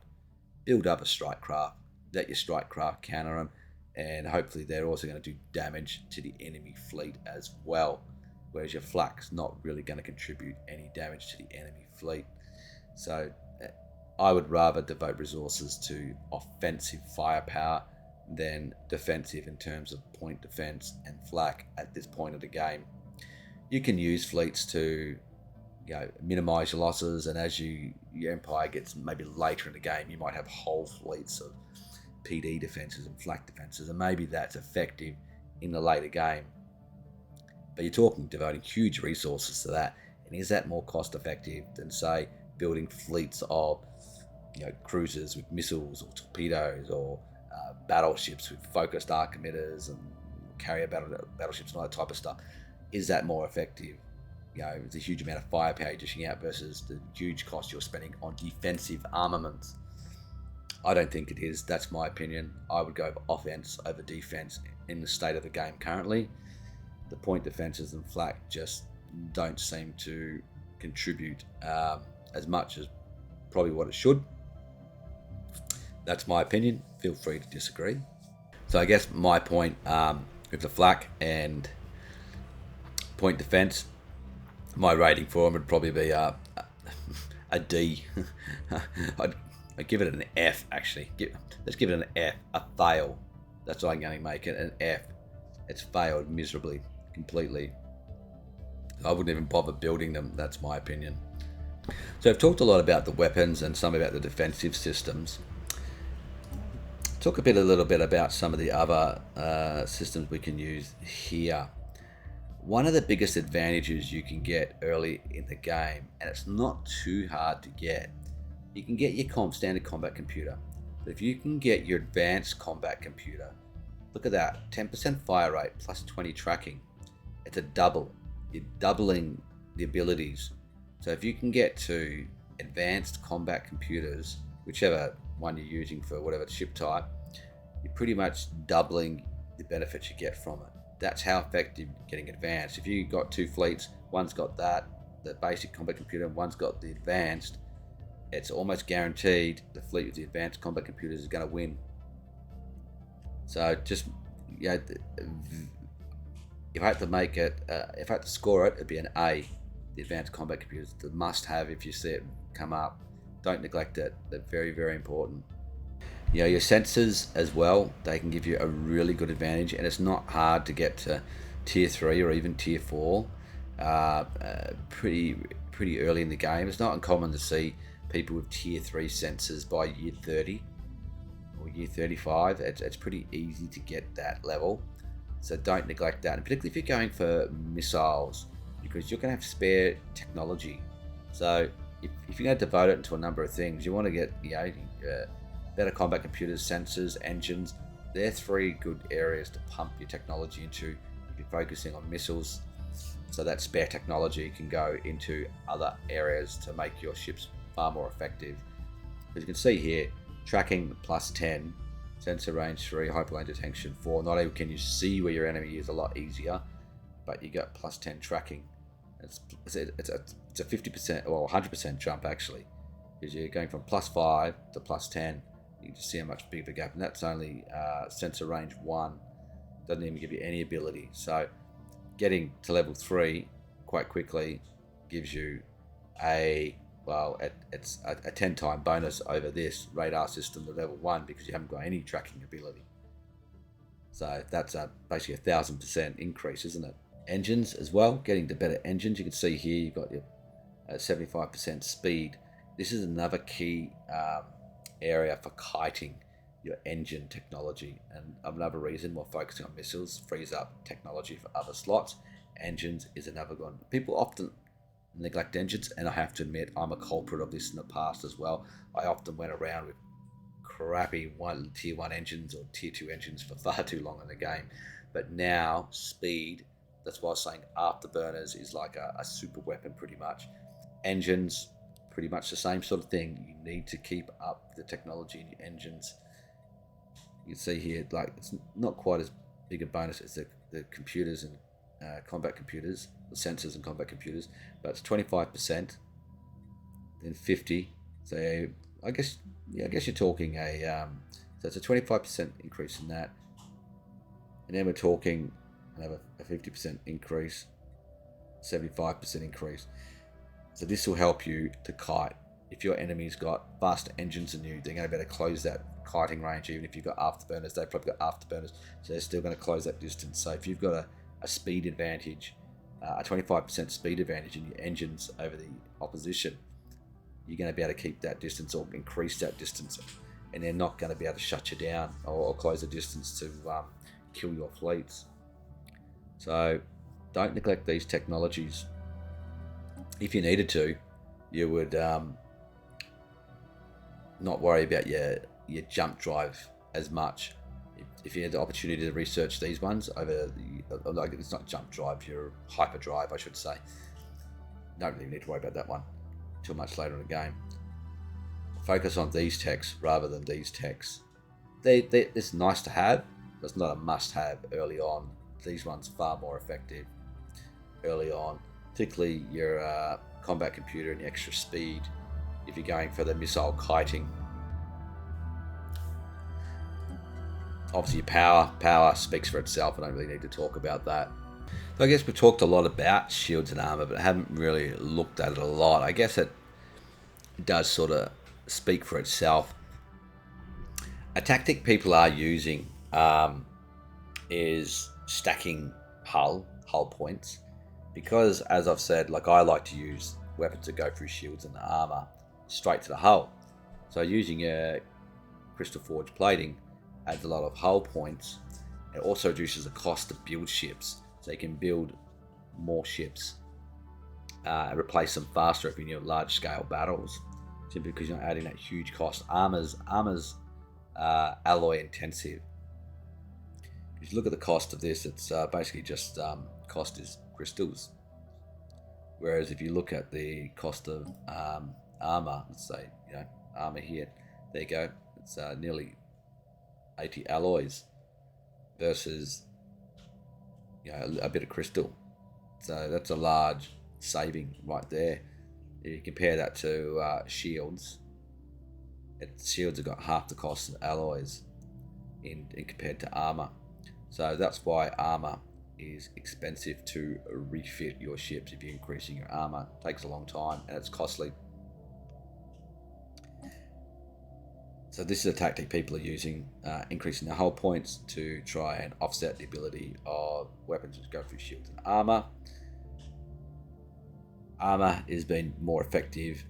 build up a strike craft, let your strike craft counter them, and hopefully they're also going to do damage to the enemy fleet as well. Whereas your flak's not really going to contribute any damage to the enemy fleet. So I would rather devote resources to offensive firepower than defensive in terms of point defense and flak at this point of the game. You can use fleets to minimize your losses, and as your empire gets maybe later in the game, you might have whole fleets of PD defenses and flak defenses, and maybe that's effective in the later game. But you're talking devoting huge resources to that, and is that more cost effective than, say, building fleets of cruisers with missiles or torpedoes, or battleships with focused arc emitters and carrier battleships and all that type of stuff? Is that more effective? The huge amount of firepower you're dishing out versus the huge cost you're spending on defensive armaments. I don't think it is. That's my opinion. I would go offense over defense in the state of the game currently. The point defenses and flak just don't seem to contribute as much as probably what it should. That's my opinion. Feel free to disagree. So I guess my point with the flak and point defense, my rating for them would probably be a a D. I'd give it an F, actually. Let's give it an F, a fail. That's what I'm going to make it, an F. It's failed miserably, completely. I wouldn't even bother building them, that's my opinion. So I've talked a lot about the weapons and some about the defensive systems. Talk a little bit about some of the other systems we can use here. One of the biggest advantages you can get early in the game, and it's not too hard to get, you can get your standard combat computer. But if you can get your advanced combat computer, look at that, 10% fire rate plus 20 tracking. It's a double. You're doubling the abilities. So if you can get to advanced combat computers, whichever one you're using for whatever ship type, you're pretty much doubling the benefits you get from it. That's how effective getting advanced. If you've got two fleets, one's got the basic combat computer, and one's got the advanced, it's almost guaranteed the fleet with the advanced combat computers is going to win. So just, if I had to make it, if I had to score it, it'd be an A. The advanced combat computers, the must-have if you see it come up. Don't neglect it. They're very, very important. Your sensors as well, they can give you a really good advantage, and it's not hard to get to tier 3 or even tier 4 pretty early in the game. It's not uncommon to see people with tier 3 sensors by year 30 or year 35. It's pretty easy to get that level, so don't neglect that, and particularly if you're going for missiles, because you're going to have spare technology. So if you're going to devote it into a number of things, you want to get better combat computers, sensors, engines. They're 3 good areas to pump your technology into if you're focusing on missiles, so that spare technology can go into other areas to make your ships far more effective. As you can see here, tracking plus 10, sensor range 3, hyperlane detection 4. Not only can you see where your enemy is a lot easier, but you got plus 10 tracking. It's a 50% or 100% jump actually, because you're going from plus 5 to plus 10. You can just see how much bigger the gap, and that's only sensor range 1. Doesn't even give you any ability. So getting to level 3 quite quickly gives you it's a 10 time bonus over this radar system to level 1, because you haven't got any tracking ability. So that's basically 1,000% increase, isn't it? Engines as well, getting to better engines. You can see here you've got your 75% speed. This is another key area for kiting your engine technology, and another reason we're focusing on missiles frees up technology for other slots. Engines is another one. People often neglect engines, and I have to admit I'm a culprit of this in the past as well. I often went around with crappy tier 1 engines or tier 2 engines for far too long in the game. But now speed, that's why I was saying Afterburners is like a super weapon pretty much. Engines, pretty much the same sort of thing. You need to keep up the technology in your engines. You can see here, like, it's not quite as big a bonus as the computers and combat computers, the sensors and combat computers, but it's 25%, then 50. So I guess you're talking so it's a 25% increase in that, and then we're talking another a 50% increase, 75% increase. So this will help you to kite. If your enemy's got faster engines than you, they're going to be able to close that kiting range. Even if you've got afterburners, they've probably got afterburners, so they're still going to close that distance. So if you've got a speed advantage, a 25% speed advantage in your engines over the opposition, you're going to be able to keep that distance or increase that distance, and they're not going to be able to shut you down or close the distance to kill your fleets. So don't neglect these technologies. If you needed to, you would not worry about your jump drive as much. If you had the opportunity to research these ones over like, it's not jump drive, your hyperdrive, I should say. Don't really need to worry about that one until much later in the game. Focus on these techs rather than these techs. It's nice to have, but it's not a must-have early on. These ones far more effective early on, particularly your combat computer and your extra speed if you're going for the missile kiting. Obviously your power speaks for itself. I don't really need to talk about that. So I guess we talked a lot about shields and armor, but I haven't really looked at it a lot. I guess does sort of speak for itself. A tactic people are using is stacking hull points, because, as I've said, like, I like to use weapons that go through shields and armor straight to the hull. So using a crystal forged plating adds a lot of hull points. It also reduces the cost to build ships, so you can build more ships, replace them faster if you need large scale battles, simply because you're not adding that huge cost. Armor's alloy intensive. If you look at the cost of this, it's basically just cost is crystals. Whereas if you look at the cost of armor, let's say, armor here, there you go, it's nearly 80 alloys versus a bit of crystal. So that's a large saving right there. If you compare that to shields, shields have got half the cost of alloys in compared to armor. So that's why armor is expensive to refit your ships. If you're increasing your armor, it takes a long time and it's costly. So this is a tactic people are using, increasing the hull points to try and offset the ability of weapons which go through shields and armor. Armor has been more effective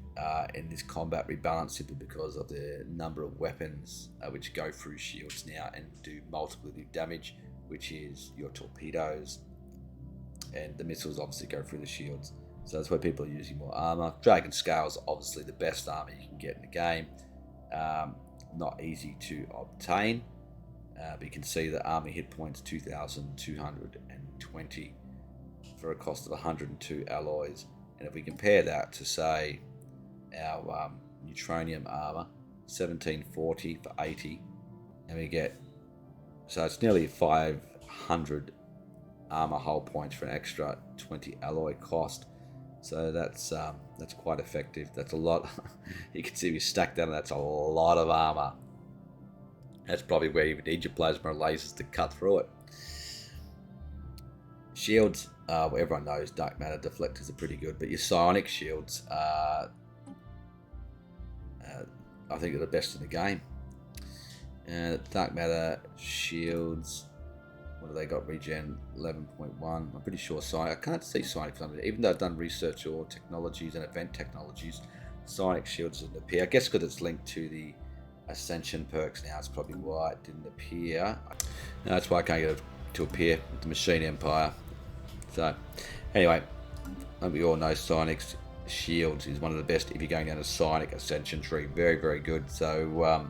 in this combat rebalance simply because of the number of weapons which go through shields now and do multiplicative damage, which is your torpedoes, and the missiles obviously go through the shields. So that's why people are using more armor. Dragon Scale is obviously the best armor you can get in the game. Not easy to obtain, but you can see the armor hit points 2,220 for a cost of 102 alloys. And if we compare that to, say, our neutronium armor, 1740 for 80, and we get, so it's nearly 500 armor hull points for an extra 20 alloy cost. So that's quite effective. That's a lot. You can see we stacked that, and that's a lot of armor. That's probably where you need your plasma lasers to cut through it. Shields, well, everyone knows dark matter deflectors are pretty good, but your psionic shields are, I think, are the best in the game. Dark matter shields, what have they got? Regen 11.1. I'm pretty sure psionic. I can't see psionic under it, even though I've done research or technologies and event technologies. Psionic shields didn't appear. I guess because it's linked to the Ascension perks now, it's probably why it didn't appear. No, that's why I can't get it to appear with the Machine Empire. So, anyway, like we all know, Psionic shields is one of the best if you're going down a Psionic Ascension tree. Very, very good. So,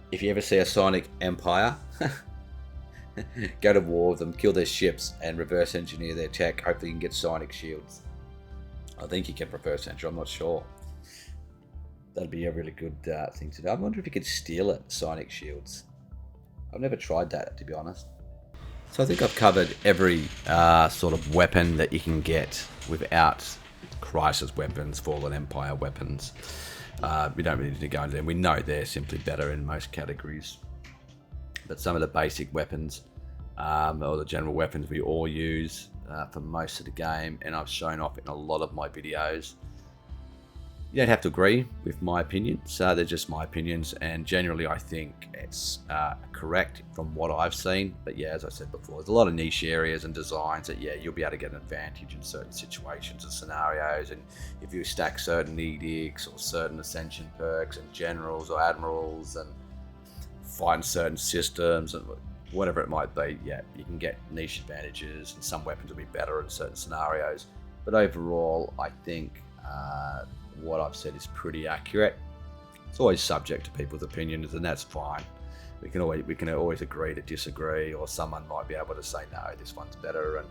if you ever see a Psionic Empire, go to war with them, kill their ships, and reverse engineer their tech. Hopefully you can get Psionic shields. I think you can reverse engineer, I'm not sure. That'd be a really good thing to do. I wonder if you could steal it, Psionic shields. I've never tried that, to be honest. So I think I've covered every sort of weapon that you can get without Crisis weapons, Fallen Empire weapons. We don't really need to go into them. We know they're simply better in most categories. But some of the basic weapons, or the general weapons we all use for most of the game, and I've shown off in a lot of my videos. You don't have to agree with my opinions. They're just my opinions, and generally I think it's correct from what I've seen. But yeah, as I said before, there's a lot of niche areas and designs that, yeah, you'll be able to get an advantage in certain situations and scenarios, and if you stack certain edicts or certain ascension perks and generals or admirals and find certain systems and whatever it might be, yeah, you can get niche advantages, and some weapons will be better in certain scenarios. But overall, I think what I've said is pretty accurate. It's always subject to people's opinions, and that's fine. We can always agree to disagree, or someone might be able to say, no, this one's better, and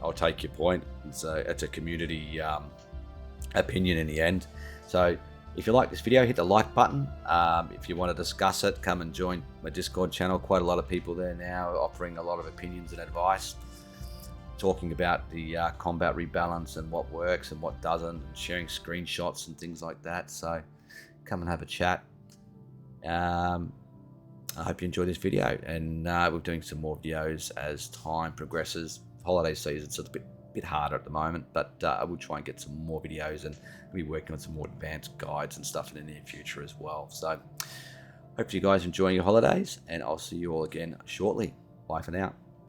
I'll take your point. It's a community opinion in the end. So if you like this video, hit the like button. If you want to discuss it, come and join my Discord channel. Quite a lot of people there now offering a lot of opinions and advice, talking about the combat rebalance and what works and what doesn't, and sharing screenshots and things like that. So come and have a chat. I hope you enjoyed this video, and we're doing some more videos as time progresses. Holiday season's a bit bit harder at the moment, but I will try and get some more videos, and I'll be working on some more advanced guides and stuff in the near future as well. So hope you guys enjoying your holidays, and I'll see you all again shortly. Bye for now.